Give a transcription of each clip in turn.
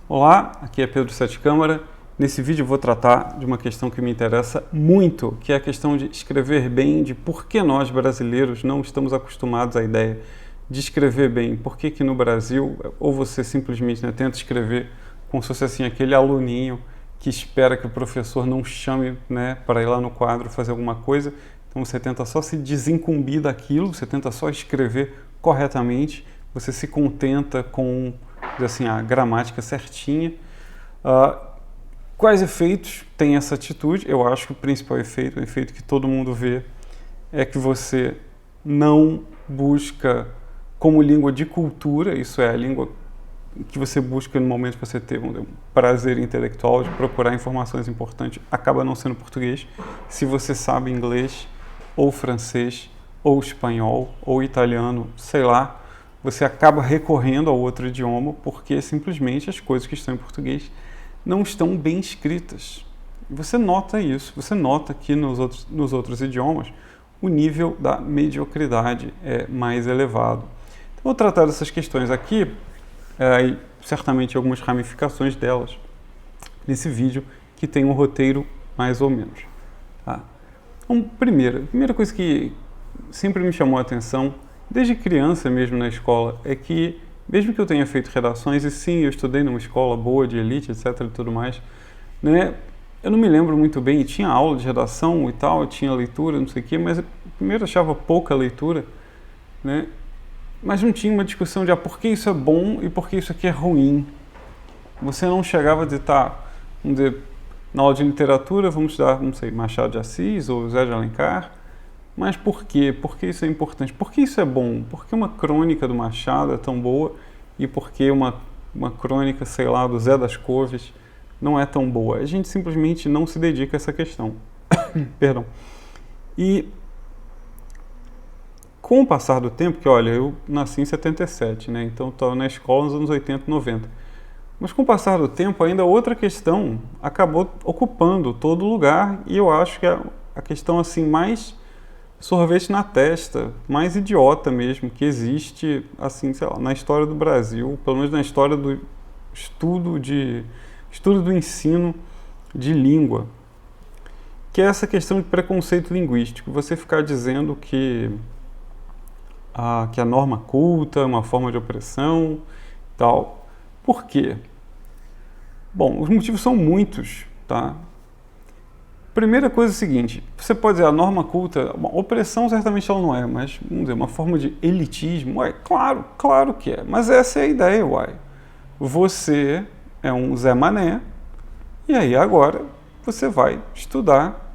Olá, aqui é Pedro Sete Câmara. Nesse vídeo eu vou tratar de uma questão que me interessa muito, que é a questão de escrever bem, de por que nós brasileiros não estamos acostumados à ideia de escrever bem. Por que que no Brasil, ou você simplesmente tenta escrever como se fosse assim, aquele aluninho que espera que o professor não chame para ir lá no quadro fazer alguma coisa, então você tenta só se desincumbir daquilo, você tenta só escrever corretamente, você se contenta com assim, a gramática certinha. Quais efeitos tem essa atitude? Eu acho que o principal efeito, o efeito que todo mundo vê, é que você não busca como língua de cultura, isso é, a língua que você busca no momento que você teve um prazer intelectual de procurar informações importantes, acaba não sendo português. Se você sabe inglês, ou francês, ou espanhol, ou italiano, sei lá, você acaba recorrendo ao outro idioma porque simplesmente as coisas que estão em português não estão bem escritas. Você nota isso, você nota que nos outros idiomas o nível da mediocridade é mais elevado. Então, vou tratar dessas questões aqui e certamente algumas ramificações delas nesse vídeo que tem um roteiro mais ou menos. Tá? Então, primeira coisa que sempre me chamou a atenção desde criança mesmo na escola, é que, mesmo que eu tenha feito redações, e sim, eu estudei numa escola boa, de elite, etc. e tudo mais, eu não me lembro muito bem, e tinha aula de redação e tal, tinha leitura, não sei o quê, mas eu primeiro achava pouca leitura, mas não tinha uma discussão de por que isso é bom e por que isso aqui é ruim. Você não chegava a dizer, vamos dizer, na aula de literatura vamos estudar, não sei, Machado de Assis ou Zé de Alencar. Mas por quê? Por que isso é importante? Por que isso é bom? Por que uma crônica do Machado é tão boa e por que uma crônica, sei lá, do Zé das Couves não é tão boa? A gente simplesmente não se dedica a essa questão. Perdão. E com o passar do tempo, que olha, eu nasci em 77, então estava na escola nos anos 80 e 90. Mas com o passar do tempo, ainda outra questão acabou ocupando todo lugar e eu acho que a questão assim mais sorvete na testa, mais idiota mesmo, que existe, assim, sei lá, na história do Brasil, pelo menos na história do estudo do ensino de língua, que é essa questão de preconceito linguístico. Você ficar dizendo que a norma culta é uma forma de opressão e tal. Por quê? Bom, os motivos são muitos, tá? Primeira coisa é a seguinte, você pode dizer a norma culta, opressão certamente ela não é, mas vamos dizer, uma forma de elitismo, claro que é, mas essa é a ideia, Você é um Zé Mané, e aí agora você vai estudar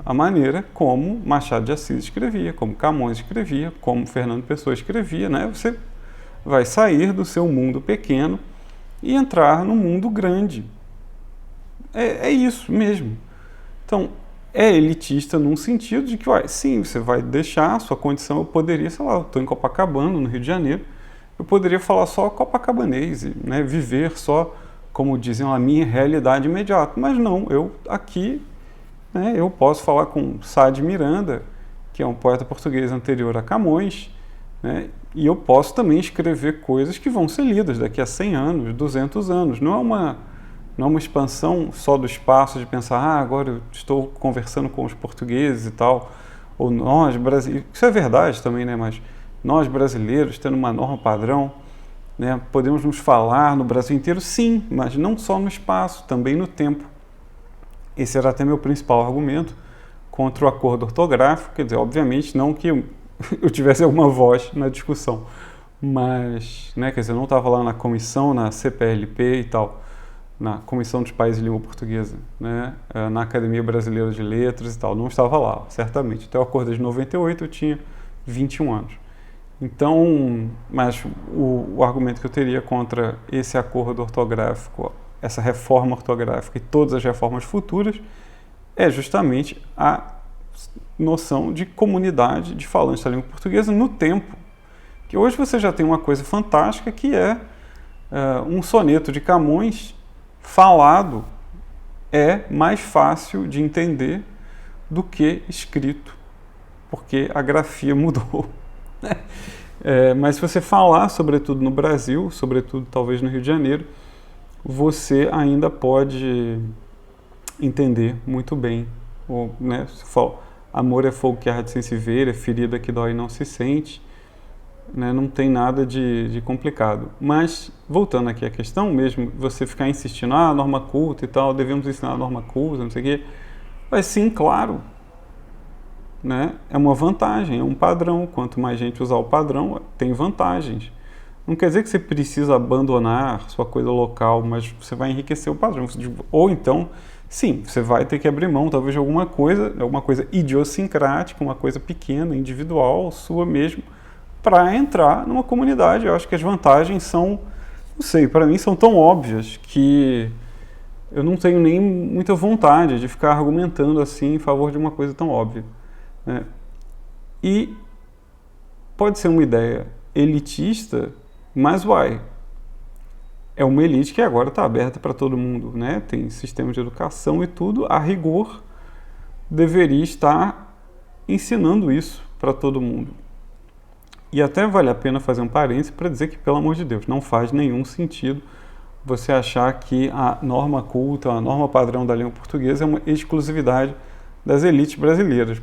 a maneira como Machado de Assis escrevia, como Camões escrevia, como Fernando Pessoa escrevia, Você vai sair do seu mundo pequeno e entrar no mundo grande. É isso mesmo. Então, é elitista num sentido de que, sim, você vai deixar a sua condição, eu poderia, sei lá, eu estou em Copacabana, no Rio de Janeiro, eu poderia falar só copacabanês, viver só, como dizem, a minha realidade imediata. Mas não, eu aqui, eu posso falar com Sá de Miranda, que é um poeta português anterior a Camões, e eu posso também escrever coisas que vão ser lidas daqui a 100 anos, 200 anos. Não é uma expansão só do espaço de pensar, agora eu estou conversando com os portugueses e tal, ou nós brasileiros, isso é verdade também, mas nós brasileiros, tendo uma norma padrão, podemos nos falar no Brasil inteiro, sim, mas não só no espaço, também no tempo. Esse era até meu principal argumento contra o acordo ortográfico, quer dizer, obviamente não que eu tivesse alguma voz na discussão, mas, quer dizer, eu não estava lá na comissão, na CPLP e tal, na Comissão dos Países de Língua Portuguesa, na Academia Brasileira de Letras e tal, não estava lá, certamente. Até o acordo de 98 eu tinha 21 anos. Então, mas o argumento que eu teria contra esse acordo ortográfico, essa reforma ortográfica e todas as reformas futuras, é justamente a noção de comunidade de falantes da língua portuguesa no tempo. Que hoje você já tem uma coisa fantástica que é um soneto de Camões falado é mais fácil de entender do que escrito, porque a grafia mudou. Mas se você falar, sobretudo no Brasil, sobretudo talvez no Rio de Janeiro, você ainda pode entender muito bem, né? Se fala, amor é fogo que arde sem se ver, é ferida que dói e não se sente, né? Não tem nada de complicado. Mas, voltando aqui à questão mesmo, você ficar insistindo, norma culta e tal, devemos ensinar a norma culta, não sei o quê, mas sim, claro, né? É uma vantagem, é um padrão. Quanto mais gente usar o padrão, tem vantagens. Não quer dizer que você precisa abandonar sua coisa local, mas você vai enriquecer o padrão. Ou então, sim, você vai ter que abrir mão, talvez, de alguma coisa idiosincrática, uma coisa pequena, individual, sua mesmo, para entrar numa comunidade. Eu acho que as vantagens são, não sei, para mim são tão óbvias que eu não tenho nem muita vontade de ficar argumentando assim em favor de uma coisa tão óbvia, né? E pode ser uma ideia elitista, mas é uma elite que agora está aberta para todo mundo, né? Tem sistema de educação e tudo, a rigor deveria estar ensinando isso para todo mundo. E até vale a pena fazer um parênteses para dizer que, pelo amor de Deus, não faz nenhum sentido você achar que a norma culta, a norma padrão da língua portuguesa é uma exclusividade das elites brasileiras,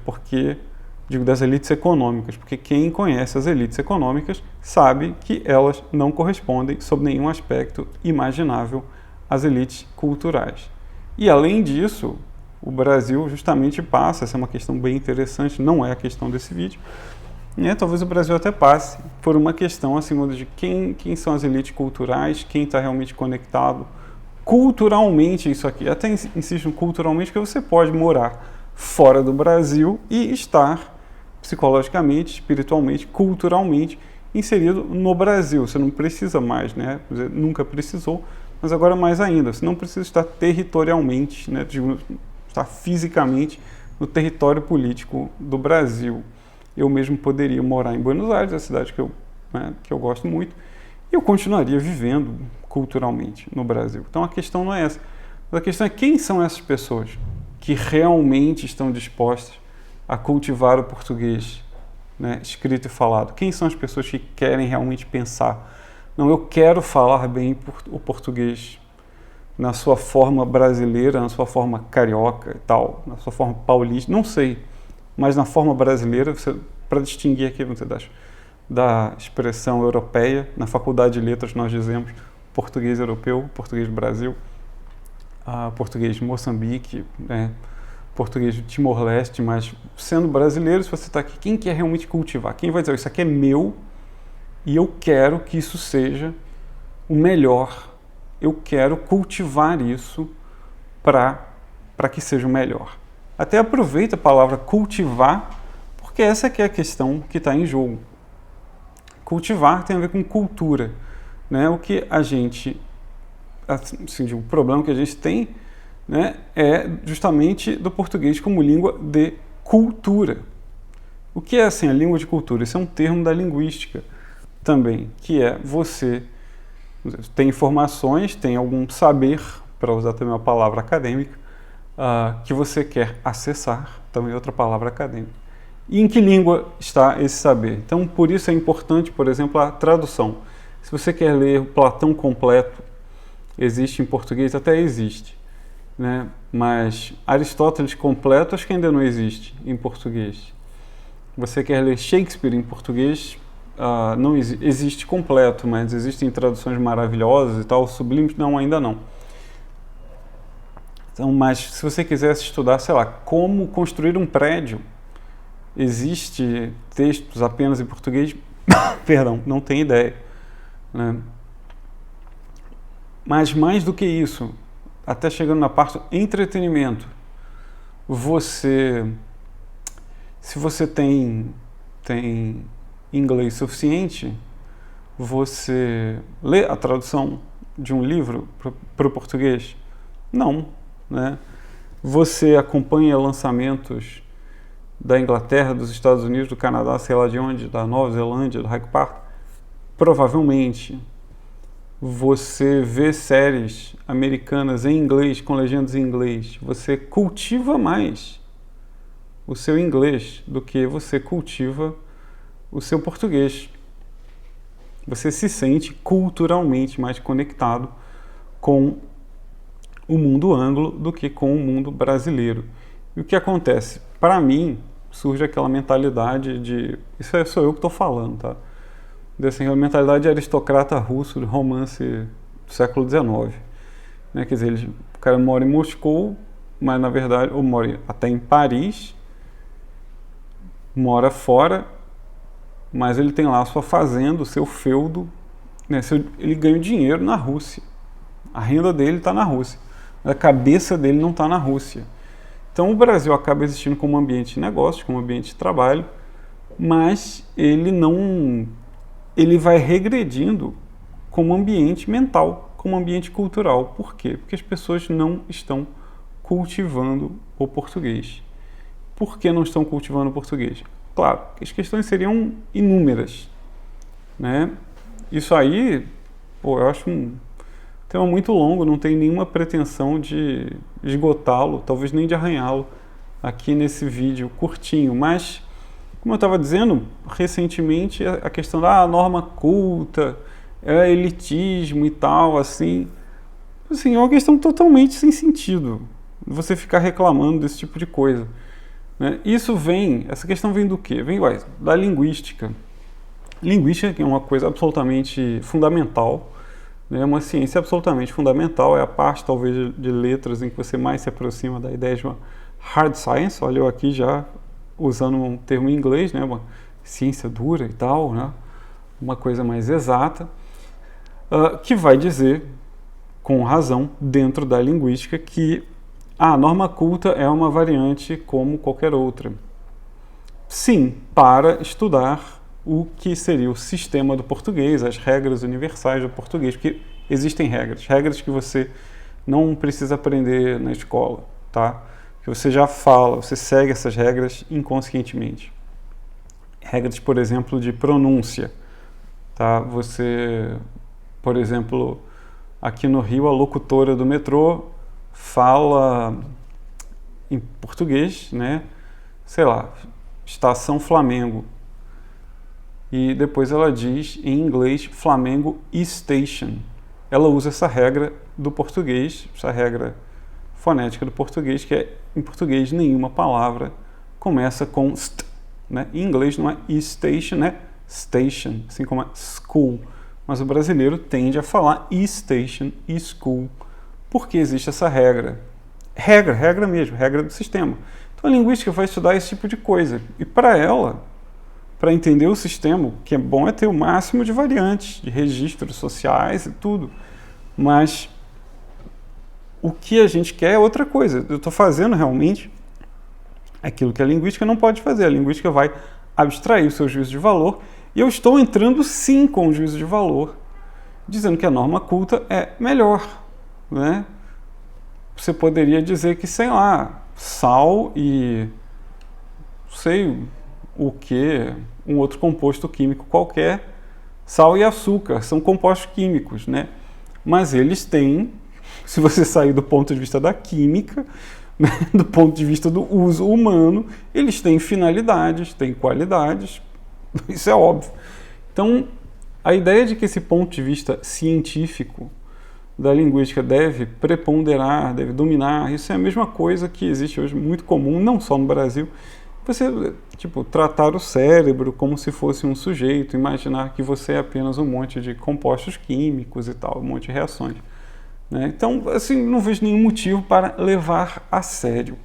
digo das elites econômicas, porque quem conhece as elites econômicas sabe que elas não correspondem, sob nenhum aspecto imaginável, às elites culturais. E, além disso, o Brasil justamente passa, essa é uma questão bem interessante, não é a questão desse vídeo, né? Talvez o Brasil até passe por uma questão assim, de quem são as elites culturais, quem está realmente conectado culturalmente isso aqui. Até insisto culturalmente, porque você pode morar fora do Brasil e estar psicologicamente, espiritualmente, culturalmente inserido no Brasil. Você não precisa mais, né? Nunca precisou, mas agora mais ainda. Você não precisa estar territorialmente, né? Estar fisicamente no território político do Brasil. Eu mesmo poderia morar em Buenos Aires, a cidade que eu gosto muito, e eu continuaria vivendo culturalmente no Brasil. Então a questão não é essa. Mas a questão é quem são essas pessoas que realmente estão dispostas a cultivar o português, né, escrito e falado. Quem são as pessoas que querem realmente pensar? Não, eu quero falar bem o português na sua forma brasileira, na sua forma carioca e tal, na sua forma paulista, não sei. Mas na forma brasileira, para distinguir aqui da expressão europeia, na Faculdade de Letras nós dizemos português europeu, português do Brasil, português de Moçambique, né, português de Timor-Leste, mas sendo brasileiro, se você está aqui, quem quer realmente cultivar? Quem vai dizer, isso aqui é meu e eu quero que isso seja o melhor, eu quero cultivar isso para que seja o melhor. Até aproveita a palavra cultivar, porque essa aqui é a questão que está em jogo. Cultivar tem a ver com cultura, né? O que a gente, assim, o problema que a gente tem, né, é justamente do português como língua de cultura. O que é assim a língua de cultura? Isso é um termo da linguística também, que é você tem informações, tem algum saber, para usar também uma palavra acadêmica, que você quer acessar, também outra palavra acadêmica. E em que língua está esse saber? Então, por isso é importante, por exemplo, a tradução. Se você quer ler Platão completo, existe em português? Até existe, né? Mas Aristóteles completo, acho que ainda não existe em português. Você quer ler Shakespeare em português? Não existe completo, mas existem traduções maravilhosas e tal. Sublimes, não, ainda não. Então, mas se você quisesse estudar, sei lá, como construir um prédio, existe textos apenas em português? Perdão, não tenho ideia, né? Mas mais do que isso, até chegando na parte do entretenimento, se você tem inglês suficiente, você lê a tradução de um livro para o português? Não, né? Você acompanha lançamentos da Inglaterra, dos Estados Unidos, do Canadá, sei lá de onde, da Nova Zelândia, do Hyde Park? Provavelmente. Você vê séries americanas em inglês, com legendas em inglês. Você cultiva mais o seu inglês do que você cultiva o seu português. Você se sente culturalmente mais conectado com o mundo anglo do que com o mundo brasileiro. E o que acontece? Para mim, surge aquela mentalidade de... Isso sou eu que estou falando, tá? Assim, a mentalidade aristocrata russo, de romance do século XIX. Né? Quer dizer, o cara mora em Moscou, mas na verdade, ou mora até em Paris, mora fora, mas ele tem lá a sua fazenda, o seu feudo, né? Ele ganha dinheiro na Rússia. A renda dele está na Rússia. A cabeça dele não está na Rússia. Então o Brasil acaba existindo como ambiente de negócio, como ambiente de trabalho, mas ele vai regredindo como ambiente mental, como ambiente cultural. Por quê? Porque as pessoas não estão cultivando o português. Por que não estão cultivando o português? Claro, as questões seriam inúmeras, né? Isso aí, eu acho um tema muito longo, não tem nenhuma pretensão de esgotá-lo, talvez nem de arranhá-lo aqui nesse vídeo curtinho, mas, como eu estava dizendo, recentemente a questão da norma culta, elitismo e tal, assim, é uma questão totalmente sem sentido, você ficar reclamando desse tipo de coisa. Né? Essa questão vem do quê? Vem da linguística. Linguística, que é uma coisa absolutamente fundamental, é uma ciência absolutamente fundamental, é a parte talvez de letras em que você mais se aproxima da ideia de uma hard science. Olha eu aqui já usando um termo em inglês, né? Uma ciência dura e tal, né? Uma coisa mais exata, que vai dizer, com razão, dentro da linguística, que a norma culta é uma variante como qualquer outra. Sim, para estudar o que seria o sistema do português, as regras universais do português, porque existem regras que você não precisa aprender na escola, tá? Que você já fala, você segue essas regras inconscientemente. Regras, por exemplo, de pronúncia, tá? Você, por exemplo, aqui no Rio, a locutora do metrô fala em português, né? Sei lá, Estação Flamengo. E depois ela diz em inglês Flamengo Station. Ela usa essa regra do português, essa regra fonética do português, que é, em português, nenhuma palavra começa com st, né? Em inglês não é station, é station, assim como é school. Mas o brasileiro tende a falar station, school, porque existe essa regra. Regra mesmo, regra do sistema. Então a linguística vai estudar esse tipo de coisa. E para ela, para entender o sistema, o que é bom é ter o máximo de variantes, de registros sociais e tudo. Mas o que a gente quer é outra coisa. Eu estou fazendo realmente aquilo que a linguística não pode fazer. A linguística vai abstrair o seu juízo de valor e eu estou entrando sim com o juízo de valor, dizendo que a norma culta é melhor, né? Você poderia dizer que, sei lá, sal e sei o que, um outro composto químico qualquer, sal e açúcar, são compostos químicos, né? Mas eles têm, se você sair do ponto de vista da química, né, do ponto de vista do uso humano, eles têm finalidades, têm qualidades, isso é óbvio. Então, a ideia de que esse ponto de vista científico da linguística deve preponderar, deve dominar, isso é a mesma coisa que existe hoje, muito comum, não só no Brasil. Você, tratar o cérebro como se fosse um sujeito, imaginar que você é apenas um monte de compostos químicos e tal, um monte de reações. Né? Então, assim, não vejo nenhum motivo para levar a sério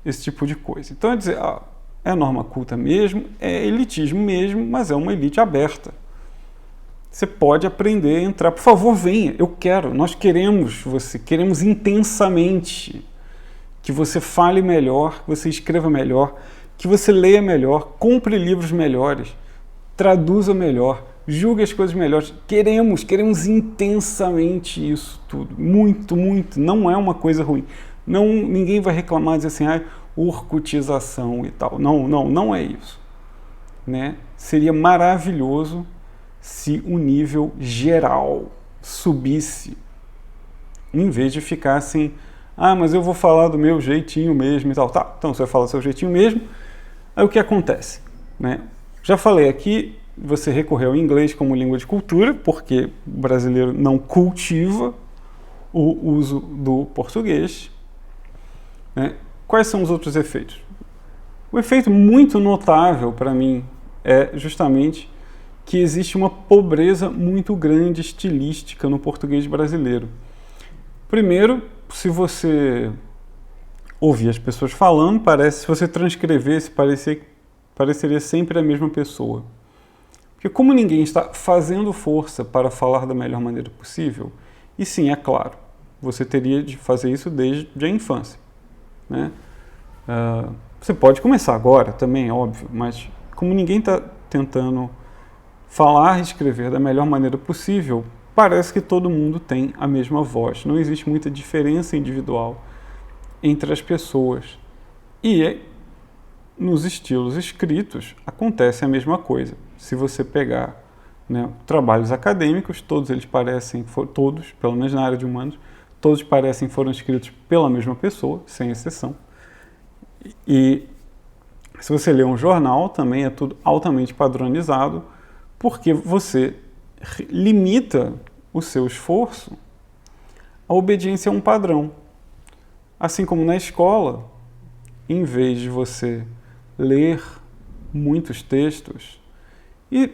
esse tipo de coisa. Então, é dizer, é norma culta mesmo, é elitismo mesmo, mas é uma elite aberta. Você pode aprender a entrar, por favor, venha, eu quero, nós queremos você, queremos intensamente que você fale melhor, que você escreva melhor, que você leia melhor, compre livros melhores, traduza melhor, julgue as coisas melhores. Queremos intensamente isso tudo, muito, muito. Não é uma coisa ruim. Não, ninguém vai reclamar, dizer assim, orcutização e tal. Não é isso. Né? Seria maravilhoso se o nível geral subisse, em vez de ficar assim, mas eu vou falar do meu jeitinho mesmo e tal. Tá, então você vai falar do seu jeitinho mesmo. Aí o que acontece? Né? Já falei aqui, você recorreu ao inglês como língua de cultura, porque o brasileiro não cultiva o uso do português. Né? Quais são os outros efeitos? O efeito muito notável para mim é justamente que existe uma pobreza muito grande estilística no português brasileiro. Primeiro, se você ouvir as pessoas falando, se você transcrevesse, pareceria sempre a mesma pessoa. Porque como ninguém está fazendo força para falar da melhor maneira possível, e sim, é claro, você teria de fazer isso desde a infância. Né? Você pode começar agora também, óbvio, mas como ninguém está tentando falar e escrever da melhor maneira possível, parece que todo mundo tem a mesma voz. Não existe muita diferença individual entre as pessoas. E nos estilos escritos acontece a mesma coisa. Se você pegar, né, trabalhos acadêmicos, todos eles parecem, todos, pelo menos na área de humanos, todos parecem foram escritos pela mesma pessoa, sem exceção. E se você lê um jornal, também é tudo altamente padronizado, porque você limita o seu esforço à obediência a um padrão. Assim como na escola, em vez de você ler muitos textos e,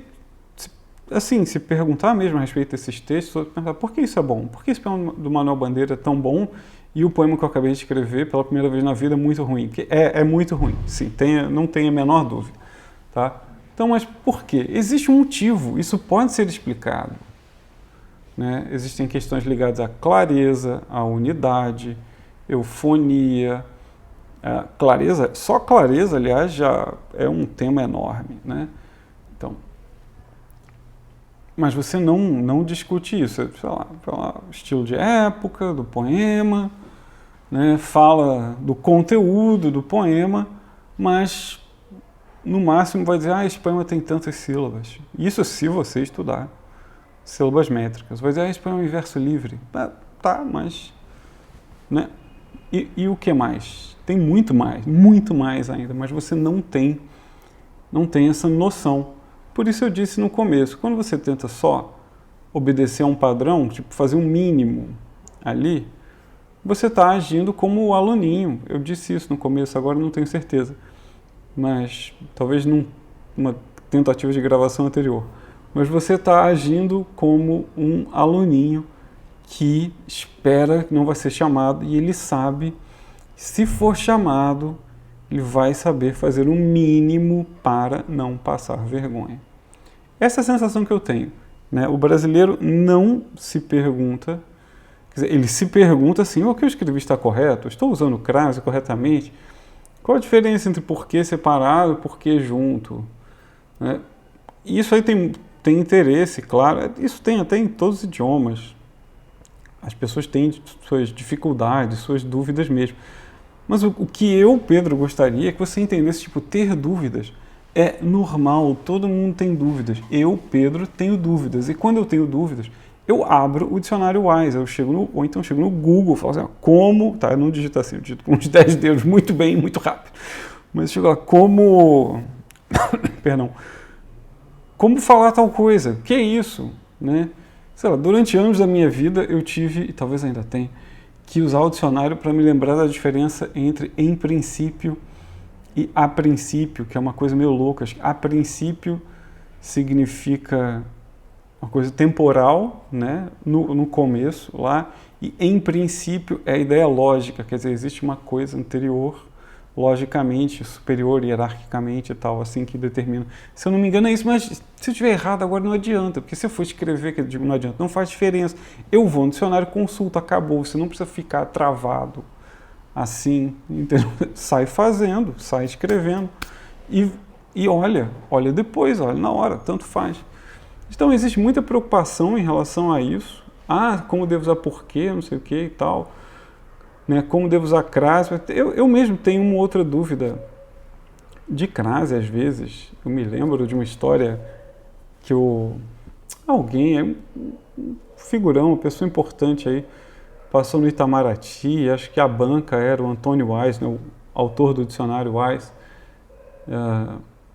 assim, se perguntar mesmo a respeito desses textos, pensar, por que isso é bom? Por que esse poema do Manuel Bandeira é tão bom e o poema que eu acabei de escrever pela primeira vez na vida é muito ruim? Porque é muito ruim, sim, não tenha a menor dúvida. Tá? Então, mas por quê? Existe um motivo, isso pode ser explicado. Né? Existem questões ligadas à clareza, à unidade, eufonia. Clareza, só clareza, aliás, já é um tema enorme. Né? Então, mas você não discute isso, sei lá, estilo de época, do poema, né? Fala do conteúdo do poema, mas no máximo vai dizer, esse poema tem tantas sílabas. Isso se você estudar sílabas métricas. Vai dizer, esse poema é um verso livre. Tá, mas... Né? E o que mais? Tem muito mais ainda, mas você não tem essa noção. Por isso eu disse no começo, quando você tenta só obedecer a um padrão, tipo fazer um mínimo ali, você está agindo como o aluninho. Eu disse isso no começo, agora não tenho certeza. Mas talvez numa tentativa de gravação anterior. Mas você está agindo como um aluninho que espera que não vai ser chamado e ele sabe, se for chamado, ele vai saber fazer o mínimo para não passar vergonha. Essa é a sensação que eu tenho. Né? O brasileiro não se pergunta, quer dizer, ele se pergunta assim, o que eu escrevi está correto? Estou usando crase corretamente? Qual a diferença entre porquê separado e porquê junto? Né? Isso aí tem interesse, claro, isso tem até em todos os idiomas. As pessoas têm suas dificuldades, suas dúvidas mesmo. Mas o que eu, Pedro, gostaria é que você entendesse, tipo, ter dúvidas é normal, todo mundo tem dúvidas. Eu, Pedro, tenho dúvidas. E quando eu tenho dúvidas, eu abro o dicionário Wise, ou então chego no Google, falo assim, como, tá, eu não digito assim, eu digito com uns 10 dedos, muito bem, muito rápido. Mas eu chego lá, perdão, como falar tal coisa? Que é isso? Né? Sei lá, durante anos da minha vida eu tive, e talvez ainda tenha, que usar o dicionário para me lembrar da diferença entre em princípio e a princípio, que é uma coisa meio louca. A princípio significa uma coisa temporal, né, no começo lá, e em princípio é a ideia lógica, quer dizer, existe uma coisa anterior, logicamente, superior, hierarquicamente e tal, assim que determina. Se eu não me engano é isso, mas se eu estiver errado agora não adianta, porque se eu for escrever, que eu digo, não adianta, não faz diferença. Eu vou no dicionário, consulta, acabou, você não precisa ficar travado assim, entendeu? Sai fazendo, sai escrevendo e olha depois, olha na hora, tanto faz. Então existe muita preocupação em relação a isso. Como devo usar porquê, não sei o que e tal. Né? Como devo usar crase. Eu mesmo tenho uma outra dúvida de crase às vezes. Eu me lembro de uma história que alguém, um figurão, uma pessoa importante aí, passou no Itamaraty, acho que a banca era o Antônio Wise, né, o autor do dicionário Wise,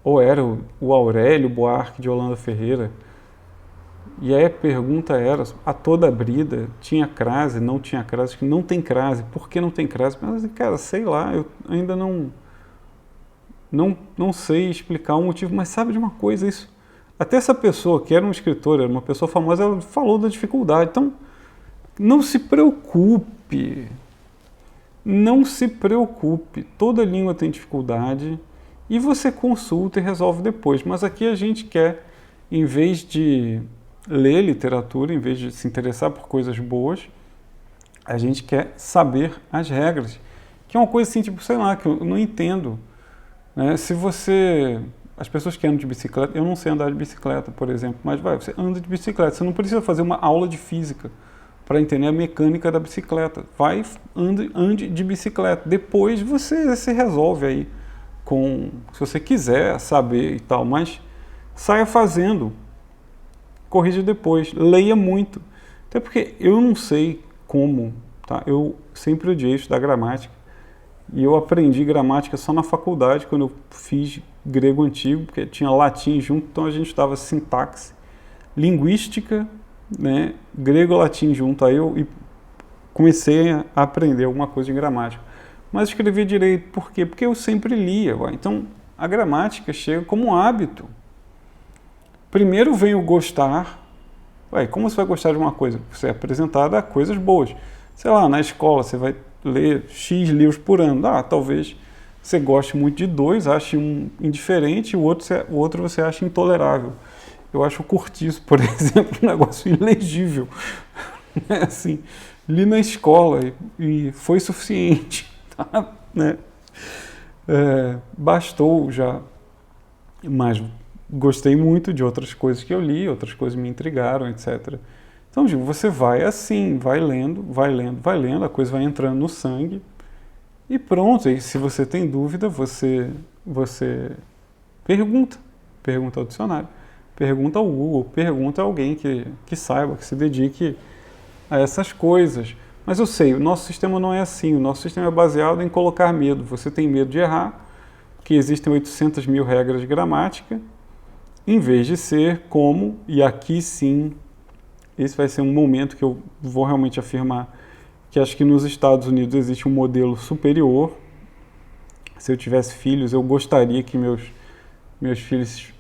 ou era o Aurélio Buarque de Holanda Ferreira. E aí a pergunta era, a toda brida, tinha crase, não tinha crase, acho que não tem crase, por que não tem crase? Mas, cara, sei lá, eu ainda não sei explicar o motivo, mas sabe de uma coisa, isso, até essa pessoa, que era um escritor, era uma pessoa famosa, ela falou da dificuldade, então não se preocupe, toda língua tem dificuldade, e você consulta e resolve depois, mas aqui a gente quer, em vez de ler literatura, em vez de se interessar por coisas boas, a gente quer saber as regras. Que é uma coisa assim, tipo, sei lá, que eu não entendo. Né? Se você... As pessoas que andam de bicicleta... Eu não sei andar de bicicleta, por exemplo, mas você anda de bicicleta. Você não precisa fazer uma aula de física para entender a mecânica da bicicleta. Ande de bicicleta. Depois você se resolve aí se você quiser saber e tal, mas saia fazendo. Corrija depois, leia muito. Até porque eu não sei como, tá? Eu sempre odiei estudar gramática. E eu aprendi gramática só na faculdade, quando eu fiz grego antigo, porque tinha latim junto, então a gente estudava sintaxe, linguística, né? Grego e latim junto. Aí eu comecei a aprender alguma coisa de gramática. Mas escrevi direito, por quê? Porque eu sempre lia. Então a gramática chega como um hábito. Primeiro vem o gostar. Como você vai gostar de uma coisa? Você é apresentado a coisas boas. Sei lá, na escola você vai ler X livros por ano. Talvez você goste muito de 2, ache um indiferente, o outro você acha intolerável. Eu acho o Cortiço, por exemplo, um negócio ilegível. Assim, li na escola e foi suficiente. Tá? Né? Bastou já. Mas gostei muito de outras coisas que eu li, outras coisas me intrigaram, etc. Então, digo, você vai assim, vai lendo, a coisa vai entrando no sangue e pronto. E se você tem dúvida, você pergunta ao dicionário, pergunta ao Google, pergunta a alguém que saiba, que se dedique a essas coisas. Mas eu sei, o nosso sistema não é assim, o nosso sistema é baseado em colocar medo. Você tem medo de errar, que existem 800 mil regras de gramática, em vez de ser como, e aqui sim, esse vai ser um momento que eu vou realmente afirmar que acho que nos Estados Unidos existe um modelo superior. Se eu tivesse filhos, eu gostaria que meus filhos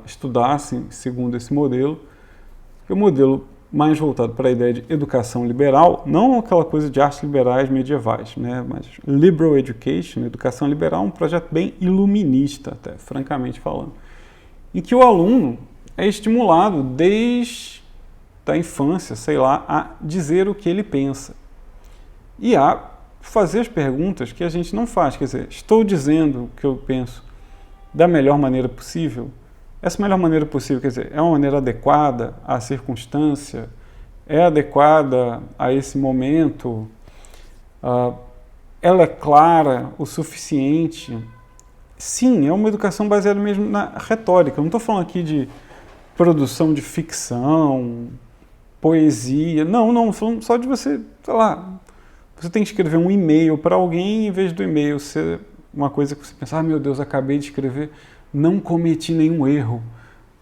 estudassem segundo esse modelo. O modelo mais voltado para a ideia de educação liberal, não aquela coisa de artes liberais medievais, né? Mas liberal education, educação liberal, um projeto bem iluminista, até, francamente falando, em que o aluno é estimulado desde a infância, sei lá, a dizer o que ele pensa e a fazer as perguntas que a gente não faz. Quer dizer, estou dizendo o que eu penso da melhor maneira possível? Essa melhor maneira possível, quer dizer, é uma maneira adequada à circunstância? É adequada a esse momento? Ela é clara o suficiente? Sim, é uma educação baseada mesmo na retórica. Eu não estou falando aqui de produção de ficção, poesia. Não, falando só de você, sei lá, você tem que escrever um e-mail para alguém, em vez do e-mail ser uma coisa que você pensa, meu Deus, acabei de escrever, não cometi nenhum erro.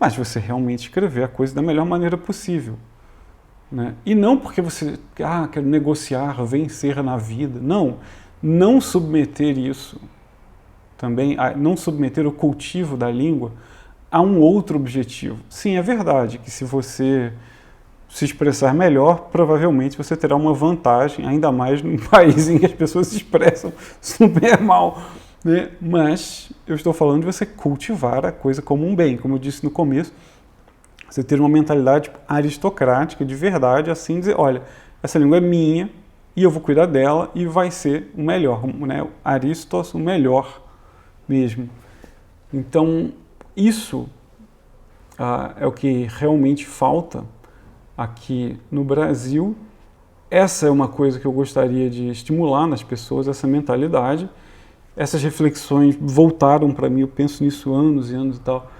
Mas você realmente escrever a coisa da melhor maneira possível. Né? E não porque você quer negociar, vencer na vida. Não submeter isso também, não submeter o cultivo da língua a um outro objetivo. Sim, é verdade que se você se expressar melhor, provavelmente você terá uma vantagem, ainda mais num país em que as pessoas se expressam super mal. Né? Mas eu estou falando de você cultivar a coisa como um bem, como eu disse no começo, você ter uma mentalidade aristocrática de verdade, assim dizer, olha, essa língua é minha e eu vou cuidar dela e vai ser o melhor, né? Aristos, o melhor mesmo. Então, isso é o que realmente falta aqui no Brasil. Essa é uma coisa que eu gostaria de estimular nas pessoas, essa mentalidade. Essas reflexões voltaram para mim, eu penso nisso anos e anos e tal,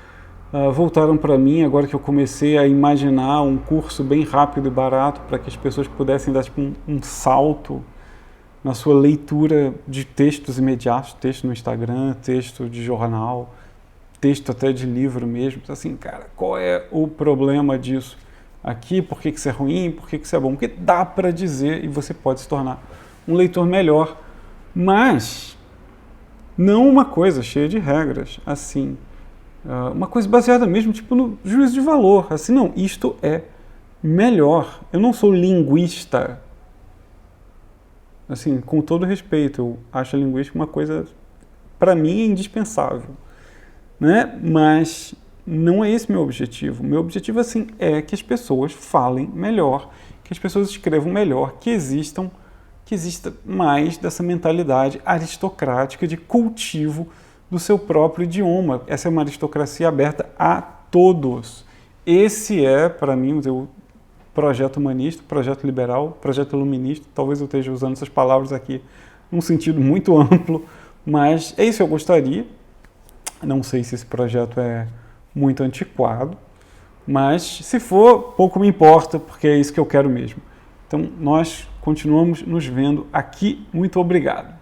voltaram para mim agora que eu comecei a imaginar um curso bem rápido e barato para que as pessoas pudessem dar tipo, um salto na sua leitura de textos imediatos, texto no Instagram, texto de jornal, texto até de livro mesmo. Assim, cara, qual é o problema disso? aqui, por que isso é ruim, por que isso é bom, porque dá para dizer e você pode se tornar um leitor melhor, mas não uma coisa cheia de regras, assim, uma coisa baseada mesmo tipo no juízo de valor, assim, não, isto é melhor. Eu não sou linguista, assim, com todo respeito, eu acho a linguística uma coisa, para mim, indispensável, né? Mas não é esse meu objetivo. Meu objetivo, assim, é que as pessoas falem melhor, que as pessoas escrevam melhor, que exista mais dessa mentalidade aristocrática de cultivo do seu próprio idioma. Essa é uma aristocracia aberta a todos. Esse é, para mim, o projeto humanista, projeto liberal, projeto iluminista. Talvez eu esteja usando essas palavras aqui num sentido muito amplo, mas é isso que eu gostaria. Não sei se esse projeto é muito antiquado, mas se for, pouco me importa, porque é isso que eu quero mesmo. Então, nós continuamos nos vendo aqui. Muito obrigado.